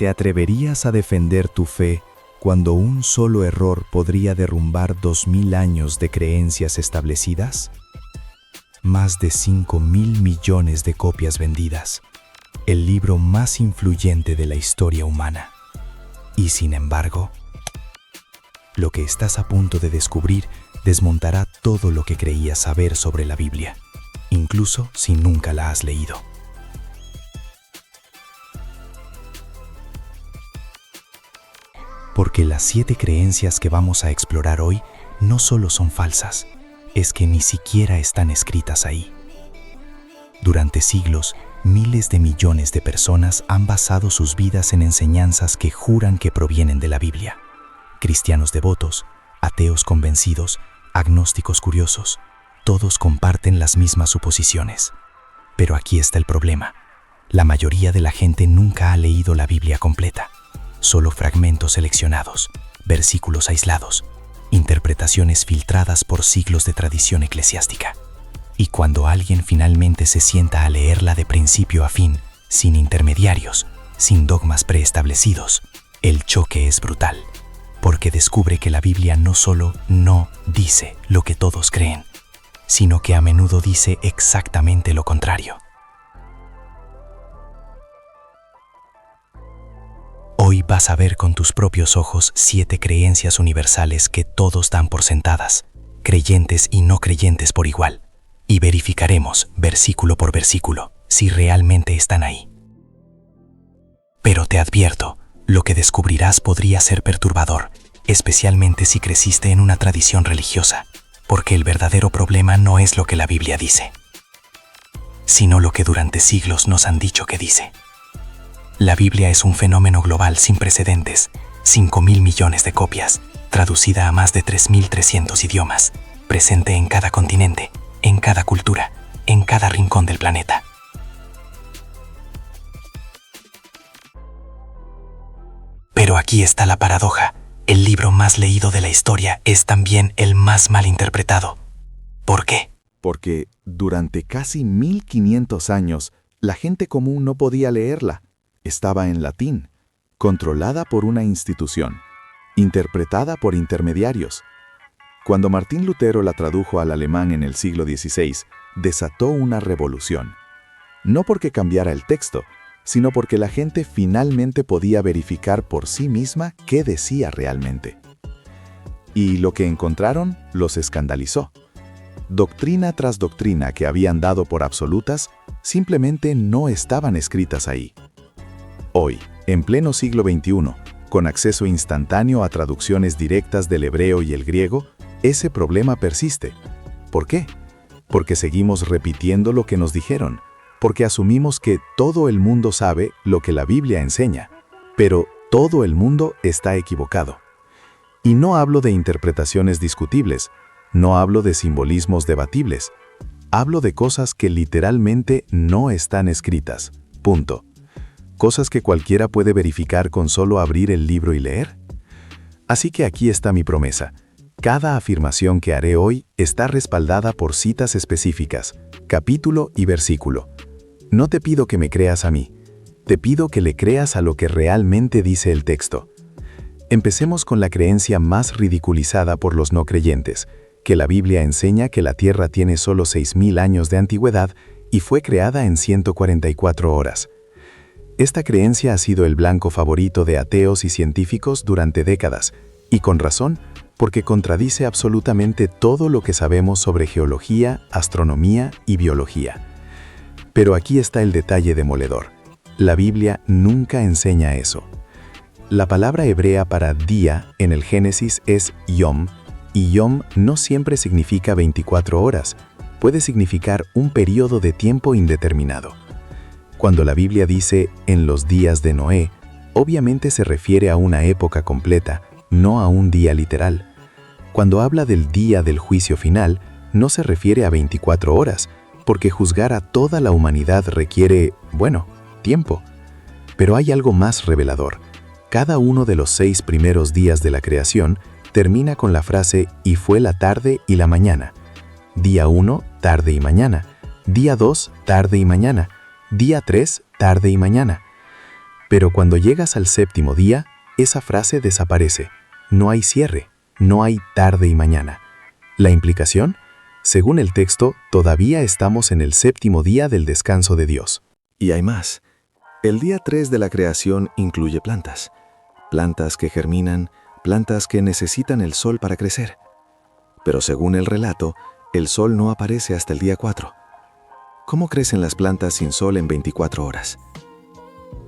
¿Te atreverías a defender tu fe cuando un solo error podría derrumbar 2000 años de creencias establecidas? Más de 5.000 millones de copias vendidas, el libro más influyente de la historia humana. Y sin embargo, lo que estás a punto de descubrir desmontará todo lo que creías saber sobre la Biblia, incluso si nunca la has leído. Porque las 7 creencias que vamos a explorar hoy no solo son falsas, es que ni siquiera están escritas ahí. Durante siglos, miles de millones de personas han basado sus vidas en enseñanzas que juran que provienen de la Biblia. Cristianos devotos, ateos convencidos, agnósticos curiosos, todos comparten las mismas suposiciones. Pero aquí está el problema. La mayoría de la gente nunca ha leído la Biblia completa. Solo fragmentos seleccionados, versículos aislados, interpretaciones filtradas por siglos de tradición eclesiástica. Y cuando alguien finalmente se sienta a leerla de principio a fin, sin intermediarios, sin dogmas preestablecidos, el choque es brutal, porque descubre que la Biblia no solo no dice lo que todos creen, sino que a menudo dice exactamente lo contrario. Hoy vas a ver con tus propios ojos 7 creencias universales que todos dan por sentadas, creyentes y no creyentes por igual, y verificaremos, versículo por versículo, si realmente están ahí. Pero te advierto, lo que descubrirás podría ser perturbador, especialmente si creciste en una tradición religiosa, porque el verdadero problema no es lo que la Biblia dice, sino lo que durante siglos nos han dicho que dice. La Biblia es un fenómeno global sin precedentes, 5.000 millones de copias, traducida a más de 3.300 idiomas, presente en cada continente, en cada cultura, en cada rincón del planeta. Pero aquí está la paradoja. El libro más leído de la historia es también el más mal interpretado. ¿Por qué? Porque durante casi 1500 años, la gente común no podía leerla. Estaba en latín, controlada por una institución, interpretada por intermediarios. Cuando Martín Lutero la tradujo al alemán en el siglo XVI, desató una revolución. No porque cambiara el texto, sino porque la gente finalmente podía verificar por sí misma qué decía realmente. Y lo que encontraron los escandalizó. Doctrina tras doctrina que habían dado por absolutas, simplemente no estaban escritas ahí. Hoy, en pleno siglo XXI, con acceso instantáneo a traducciones directas del hebreo y el griego, ese problema persiste. ¿Por qué? Porque seguimos repitiendo lo que nos dijeron, porque asumimos que todo el mundo sabe lo que la Biblia enseña, pero todo el mundo está equivocado. Y no hablo de interpretaciones discutibles, no hablo de simbolismos debatibles, hablo de cosas que literalmente no están escritas. Punto. ¿Cosas que cualquiera puede verificar con solo abrir el libro y leer? Así que aquí está mi promesa. Cada afirmación que haré hoy está respaldada por citas específicas, capítulo y versículo. No te pido que me creas a mí, te pido que le creas a lo que realmente dice el texto. Empecemos con la creencia más ridiculizada por los no creyentes, que la Biblia enseña que la Tierra tiene solo 6.000 años de antigüedad y fue creada en 144 horas. Esta creencia ha sido el blanco favorito de ateos y científicos durante décadas, y con razón, porque contradice absolutamente todo lo que sabemos sobre geología, astronomía y biología. Pero aquí está el detalle demoledor. La Biblia nunca enseña eso. La palabra hebrea para día en el Génesis es yom, y yom no siempre significa 24 horas, puede significar un periodo de tiempo indeterminado. Cuando la Biblia dice «en los días de Noé», obviamente se refiere a una época completa, no a un día literal. Cuando habla del día del juicio final, no se refiere a 24 horas, porque juzgar a toda la humanidad requiere, tiempo. Pero hay algo más revelador. Cada uno de los 6 primeros días de la creación termina con la frase «y fue la tarde y la mañana». Día 1, tarde y mañana. Día 2, tarde y mañana. Día 3, tarde y mañana. Pero cuando llegas al séptimo día, esa frase desaparece. No hay cierre, no hay tarde y mañana. La implicación, según el texto, todavía estamos en el séptimo día del descanso de Dios. Y hay más. El día 3 de la creación incluye plantas. Plantas que germinan, plantas que necesitan el sol para crecer. Pero según el relato, el sol no aparece hasta el día 4. ¿Cómo crecen las plantas sin sol en 24 horas?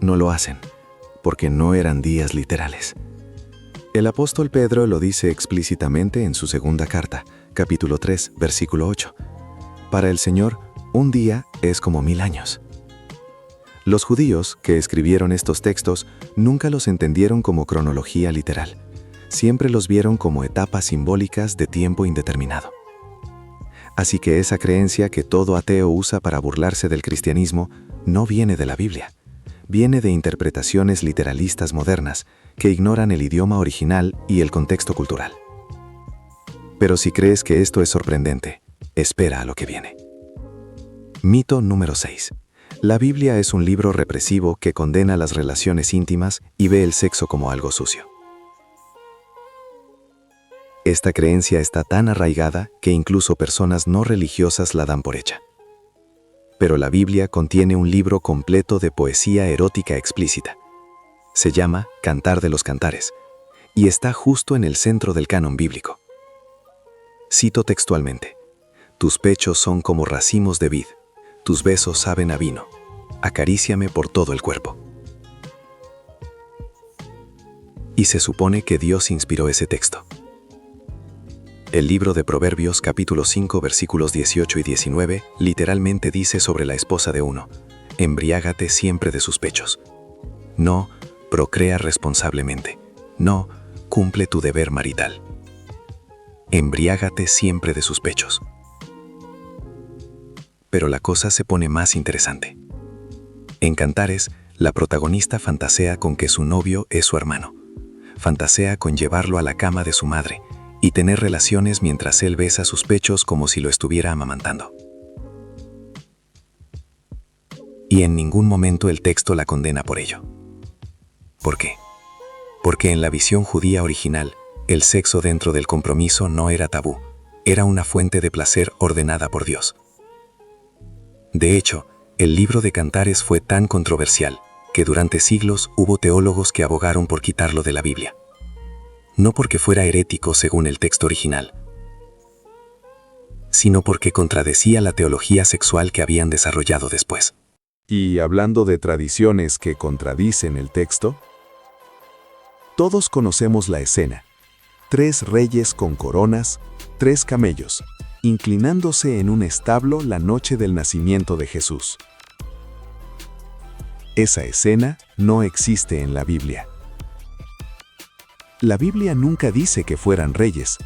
No lo hacen, porque no eran días literales. El apóstol Pedro lo dice explícitamente en su segunda carta, capítulo 3, versículo 8. Para el Señor, un día es como 1000 años. Los judíos que escribieron estos textos nunca los entendieron como cronología literal. Siempre los vieron como etapas simbólicas de tiempo indeterminado. Así que esa creencia que todo ateo usa para burlarse del cristianismo no viene de la Biblia. Viene de interpretaciones literalistas modernas que ignoran el idioma original y el contexto cultural. Pero si crees que esto es sorprendente, espera a lo que viene. Mito número 6. La Biblia es un libro represivo que condena las relaciones íntimas y ve el sexo como algo sucio. Esta creencia está tan arraigada que incluso personas no religiosas la dan por hecha. Pero la Biblia contiene un libro completo de poesía erótica explícita. Se llama Cantar de los Cantares y está justo en el centro del canon bíblico. Cito textualmente: «Tus pechos son como racimos de vid, tus besos saben a vino, acaríciame por todo el cuerpo». Y se supone que Dios inspiró ese texto. El libro de Proverbios capítulo 5 versículos 18 y 19 literalmente dice sobre la esposa de uno: embriágate siempre de sus pechos. No, procrea responsablemente. No, cumple tu deber marital. Embriágate siempre de sus pechos. Pero la cosa se pone más interesante. En Cantares, la protagonista fantasea con que su novio es su hermano. Fantasea con llevarlo a la cama de su madre y tener relaciones mientras él besa sus pechos como si lo estuviera amamantando. Y en ningún momento el texto la condena por ello. ¿Por qué? Porque en la visión judía original, el sexo dentro del compromiso no era tabú, era una fuente de placer ordenada por Dios. De hecho, el libro de Cantares fue tan controversial que durante siglos hubo teólogos que abogaron por quitarlo de la Biblia. No porque fuera herético según el texto original, sino porque contradecía la teología sexual que habían desarrollado después. Y hablando de tradiciones que contradicen el texto, todos conocemos la escena. 3 reyes con coronas, 3 camellos, inclinándose en un establo la noche del nacimiento de Jesús. Esa escena no existe en la Biblia. La Biblia nunca dice que fueran reyes,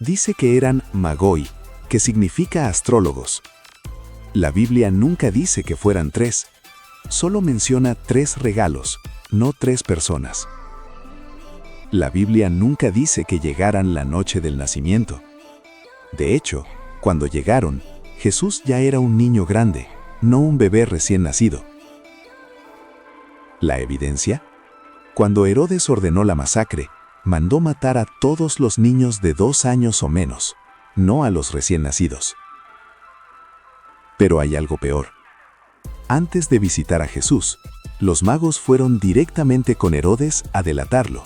dice que eran magoi, que significa astrólogos. La Biblia nunca dice que fueran 3, solo menciona 3 regalos, no 3 personas. La Biblia nunca dice que llegaran la noche del nacimiento. De hecho, cuando llegaron, Jesús ya era un niño grande, no un bebé recién nacido. ¿La evidencia? Cuando Herodes ordenó la masacre, mandó matar a todos los niños de 2 años o menos, no a los recién nacidos. Pero hay algo peor. Antes de visitar a Jesús, los magos fueron directamente con Herodes a delatarlo.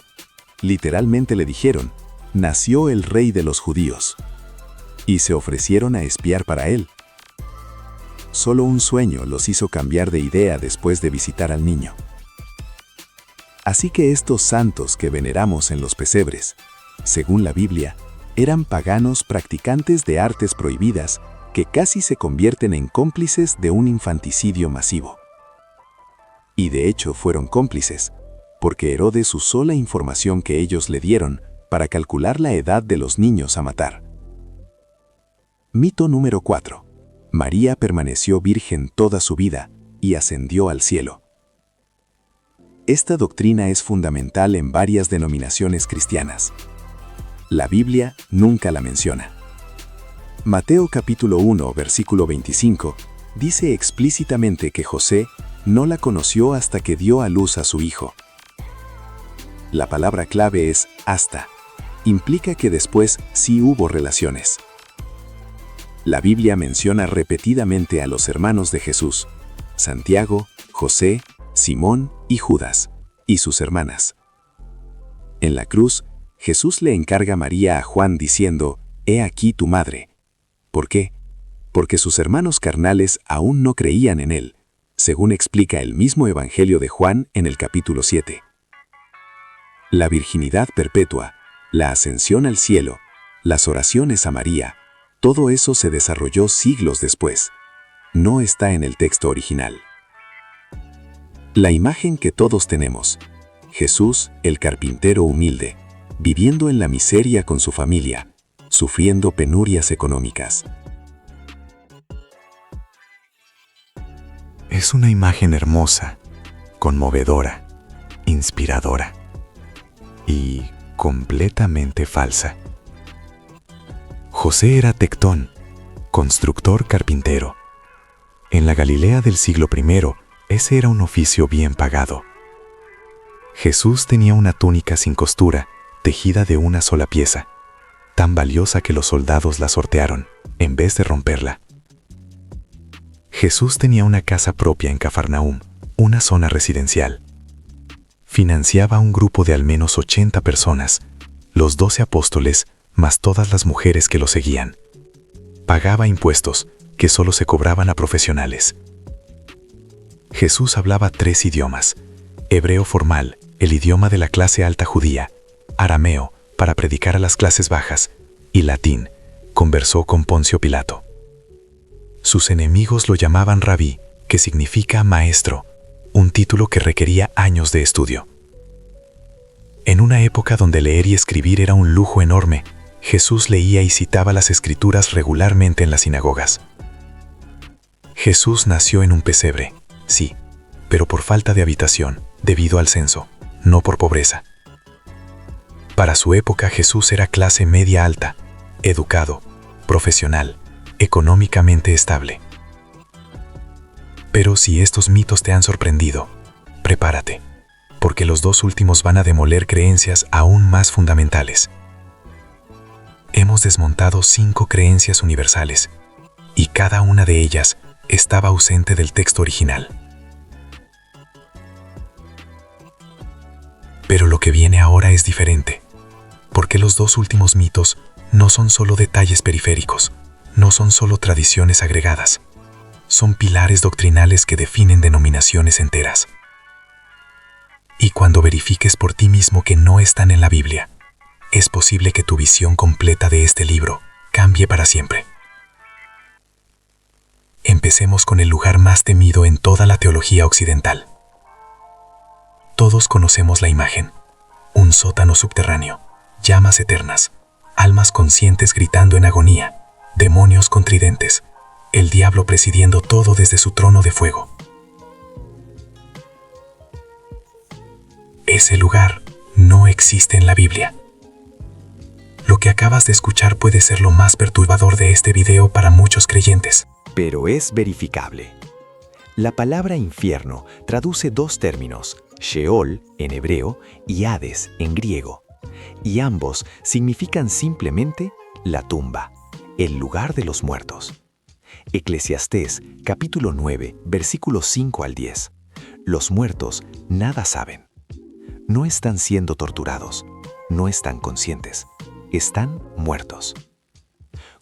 Literalmente le dijeron: nació el rey de los judíos. Y se ofrecieron a espiar para él. Solo un sueño los hizo cambiar de idea después de visitar al niño. Así que estos santos que veneramos en los pesebres, según la Biblia, eran paganos practicantes de artes prohibidas que casi se convierten en cómplices de un infanticidio masivo. Y de hecho fueron cómplices, porque Herodes usó la información que ellos le dieron para calcular la edad de los niños a matar. Mito número 4. María permaneció virgen toda su vida y ascendió al cielo. Esta doctrina es fundamental en varias denominaciones cristianas. La Biblia nunca la menciona. Mateo capítulo 1, versículo 25, dice explícitamente que José, no la conoció hasta que dio a luz a su hijo. La palabra clave es hasta. Implica que después sí hubo relaciones. La Biblia menciona repetidamente a los hermanos de Jesús, Santiago, José, Simón y Judas, y sus hermanas. En la cruz, Jesús le encarga a María a Juan diciendo, «He aquí tu madre». ¿Por qué? Porque sus hermanos carnales aún no creían en él, según explica el mismo Evangelio de Juan en el capítulo 7. La virginidad perpetua, la ascensión al cielo, las oraciones a María, todo eso se desarrolló siglos después. No está en el texto original. La imagen que todos tenemos, Jesús, el carpintero humilde, viviendo en la miseria con su familia, sufriendo penurias económicas. Es una imagen hermosa, conmovedora, inspiradora y completamente falsa. José era tectón, constructor carpintero. En la Galilea del siglo I, ese era un oficio bien pagado. Jesús tenía una túnica sin costura, tejida de una sola pieza, tan valiosa que los soldados la sortearon, en vez de romperla. Jesús tenía una casa propia en Cafarnaúm, una zona residencial. Financiaba a un grupo de al menos 80 personas, los 12 apóstoles, más todas las mujeres que lo seguían. Pagaba impuestos, que solo se cobraban a profesionales. Jesús hablaba 3 idiomas: hebreo formal, el idioma de la clase alta judía; arameo, para predicar a las clases bajas; y latín, conversó con Poncio Pilato. Sus enemigos lo llamaban rabí, que significa maestro, un título que requería años de estudio. En una época donde leer y escribir era un lujo enorme, Jesús leía y citaba las Escrituras regularmente en las sinagogas. Jesús nació en un pesebre, sí, pero por falta de habitación, debido al censo, no por pobreza. Para su época Jesús era clase media alta, educado, profesional, económicamente estable. Pero si estos mitos te han sorprendido, prepárate, porque los 2 últimos van a demoler creencias aún más fundamentales. Hemos desmontado 5 creencias universales, y cada una de ellas estaba ausente del texto original. Pero lo que viene ahora es diferente, porque los 2 últimos mitos no son solo detalles periféricos, no son solo tradiciones agregadas, son pilares doctrinales que definen denominaciones enteras. Y cuando verifiques por ti mismo que no están en la Biblia, es posible que tu visión completa de este libro cambie para siempre. Empecemos con el lugar más temido en toda la teología occidental. Todos conocemos la imagen: un sótano subterráneo, llamas eternas, almas conscientes gritando en agonía, demonios con tridentes, el diablo presidiendo todo desde su trono de fuego. Ese lugar no existe en la Biblia. Lo que acabas de escuchar puede ser lo más perturbador de este video para muchos creyentes. Pero es verificable. La palabra infierno traduce 2 términos, Sheol en hebreo y Hades en griego, y ambos significan simplemente la tumba, el lugar de los muertos. Eclesiastés, capítulo 9, versículos 5 al 10. Los muertos nada saben. No están siendo torturados, no están conscientes, están muertos.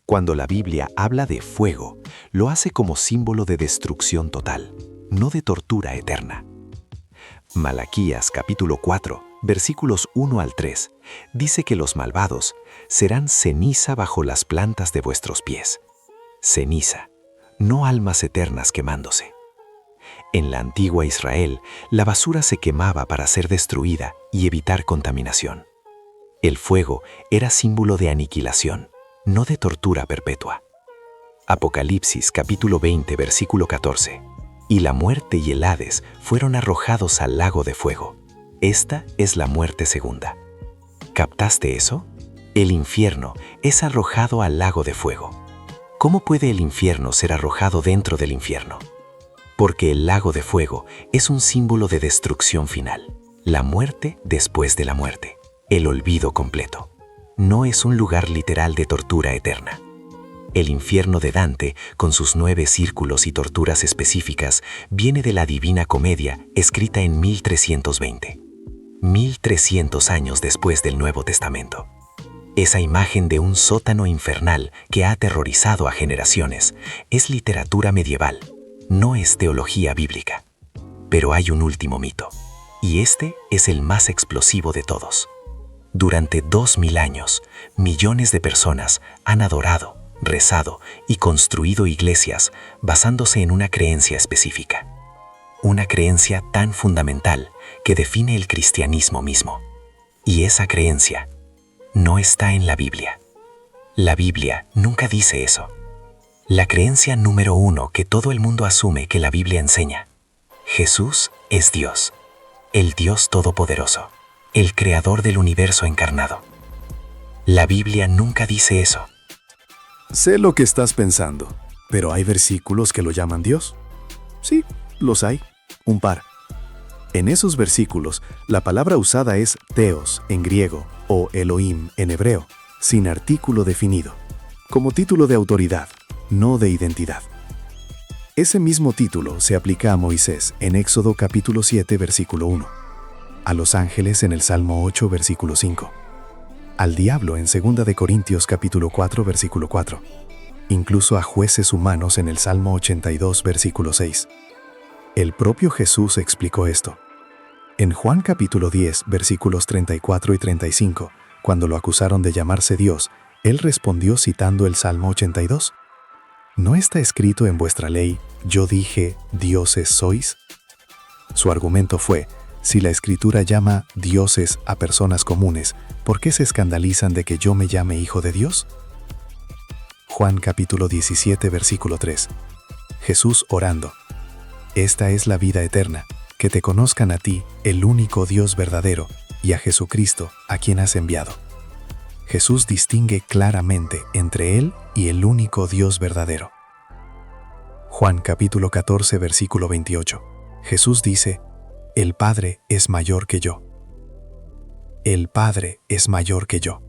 Cuando la Biblia habla de fuego, lo hace como símbolo de destrucción total, no de tortura eterna. Malaquías capítulo 4, versículos 1 al 3, dice que los malvados serán ceniza bajo las plantas de vuestros pies. Ceniza, no almas eternas quemándose. En la antigua Israel, la basura se quemaba para ser destruida y evitar contaminación. El fuego era símbolo de aniquilación, no de tortura perpetua. Apocalipsis capítulo 20, versículo 14. Y la muerte y el Hades fueron arrojados al lago de fuego. Esta es la muerte segunda. ¿Captaste eso? El infierno es arrojado al lago de fuego. ¿Cómo puede el infierno ser arrojado dentro del infierno? porque el lago de fuego es un símbolo de destrucción final, la muerte después de la muerte, el olvido completo. No es un lugar literal de tortura eterna. El infierno de Dante, con sus 9 círculos y torturas específicas, viene de la Divina Comedia, escrita en 1320. 1300 años después del Nuevo Testamento. Esa imagen de un sótano infernal que ha aterrorizado a generaciones es literatura medieval, no es teología bíblica. Pero hay un último mito, y este es el más explosivo de todos. Durante 2000 años, millones de personas han adorado, rezado y construido iglesias basándose en una creencia específica. Una creencia tan fundamental que define el cristianismo mismo. Y esa creencia no está en la Biblia. La Biblia nunca dice eso. La creencia número 1 que todo el mundo asume que la Biblia enseña. Jesús es Dios, el Dios Todopoderoso, el Creador del universo encarnado. La Biblia nunca dice eso. Sé lo que estás pensando, pero ¿hay versículos que lo llaman Dios? Sí, los hay, un par. En esos versículos, la palabra usada es Theos en griego o Elohim en hebreo, sin artículo definido, como título de autoridad, no de identidad. Ese mismo título se aplica a Moisés en Éxodo capítulo 7, versículo 1, a los ángeles en el Salmo 8, versículo 5, al diablo en 2 de Corintios capítulo 4, versículo 4, incluso a jueces humanos en el Salmo 82, versículo 6. El propio Jesús explicó esto. En Juan capítulo 10, versículos 34 y 35, cuando lo acusaron de llamarse Dios, él respondió citando el Salmo 82. ¿No está escrito en vuestra ley, yo dije, dioses sois? Su argumento fue, si la Escritura llama dioses a personas comunes, ¿por qué se escandalizan de que yo me llame hijo de Dios? Juan capítulo 17, versículo 3. Jesús orando. Esta es la vida eterna, que te conozcan a ti, el único Dios verdadero, y a Jesucristo, a quien has enviado. Jesús distingue claramente entre Él y el único Dios verdadero. Juan capítulo 14, versículo 28. Jesús dice, el Padre es mayor que yo. El Padre es mayor que yo.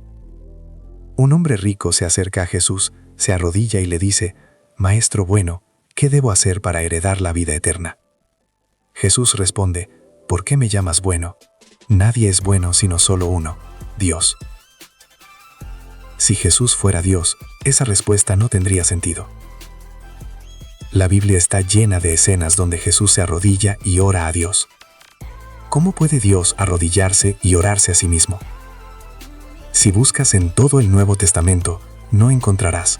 Un hombre rico se acerca a Jesús, se arrodilla y le dice, Maestro bueno, ¿qué debo hacer para heredar la vida eterna? Jesús responde, ¿por qué me llamas bueno? Nadie es bueno sino solo uno, Dios. Si Jesús fuera Dios, esa respuesta no tendría sentido. La Biblia está llena de escenas donde Jesús se arrodilla y ora a Dios. ¿Cómo puede Dios arrodillarse y orarse a sí mismo? Si buscas en todo el Nuevo Testamento, no encontrarás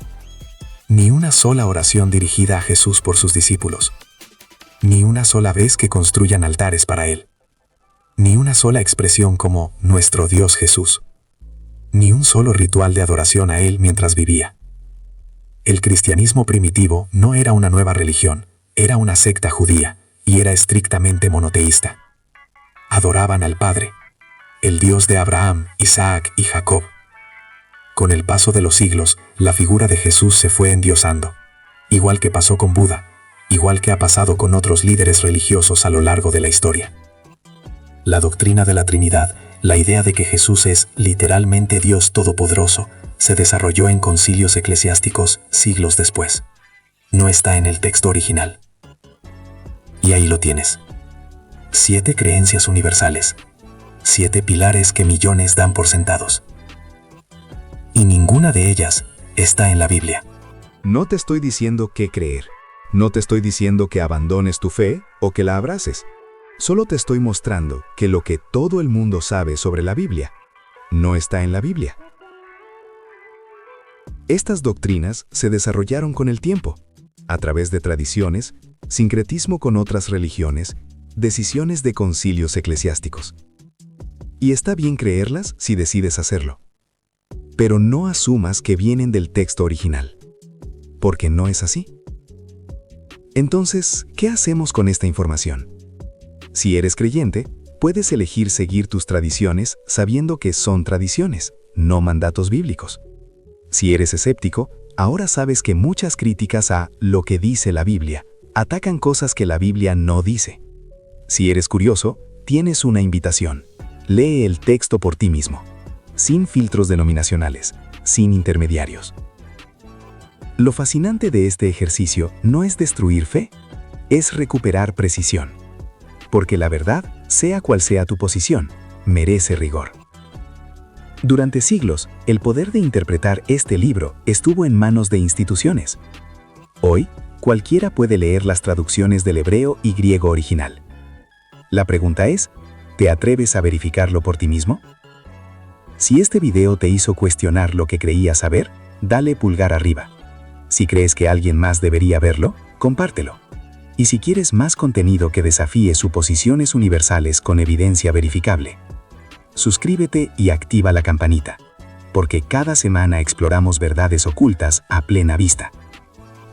ni una sola oración dirigida a Jesús por sus discípulos, ni una sola vez que construyan altares para Él, ni una sola expresión como nuestro Dios Jesús, ni un solo ritual de adoración a Él mientras vivía. El cristianismo primitivo no era una nueva religión, era una secta judía y era estrictamente monoteísta. Adoraban al Padre, el Dios de Abraham, Isaac y Jacob. Con el paso de los siglos, la figura de Jesús se fue endiosando, igual que pasó con Buda, igual que ha pasado con otros líderes religiosos a lo largo de la historia. La doctrina de la Trinidad, la idea de que Jesús es literalmente Dios Todopoderoso, se desarrolló en concilios eclesiásticos siglos después. No está en el texto original. Y ahí lo tienes. 7 creencias universales, 7 pilares que millones dan por sentados. Y ninguna de ellas está en la Biblia. No te estoy diciendo qué creer. No te estoy diciendo que abandones tu fe o que la abraces. Solo te estoy mostrando que lo que todo el mundo sabe sobre la Biblia no está en la Biblia. Estas doctrinas se desarrollaron con el tiempo, a través de tradiciones, sincretismo con otras religiones, decisiones de concilios eclesiásticos. Y está bien creerlas si decides hacerlo. Pero no asumas que vienen del texto original, porque no es así. Entonces, ¿qué hacemos con esta información? Si eres creyente, puedes elegir seguir tus tradiciones sabiendo que son tradiciones, no mandatos bíblicos. Si eres escéptico, ahora sabes que muchas críticas a lo que dice la Biblia Atacan cosas que la Biblia no dice. Si eres curioso, tienes una invitación. Lee el texto por ti mismo, sin filtros denominacionales, sin intermediarios. Lo fascinante de este ejercicio no es destruir fe, es recuperar precisión. Porque la verdad, sea cual sea tu posición, merece rigor. Durante siglos, el poder de interpretar este libro estuvo en manos de instituciones. Hoy, cualquiera puede leer las traducciones del hebreo y griego original. La pregunta es, ¿te atreves a verificarlo por ti mismo? Si este video te hizo cuestionar lo que creías saber, dale pulgar arriba. Si crees que alguien más debería verlo, compártelo. Y si quieres más contenido que desafíe suposiciones universales con evidencia verificable, suscríbete y activa la campanita, porque cada semana exploramos verdades ocultas a plena vista.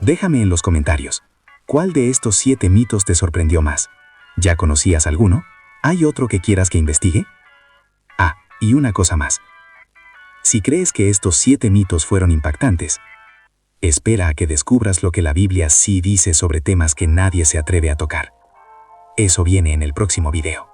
Déjame en los comentarios, ¿cuál de estos 7 mitos te sorprendió más? ¿Ya conocías alguno? ¿Hay otro que quieras que investigue? Ah, y una cosa más. Si crees que estos 7 mitos fueron impactantes, espera a que descubras lo que la Biblia sí dice sobre temas que nadie se atreve a tocar. Eso viene en el próximo video.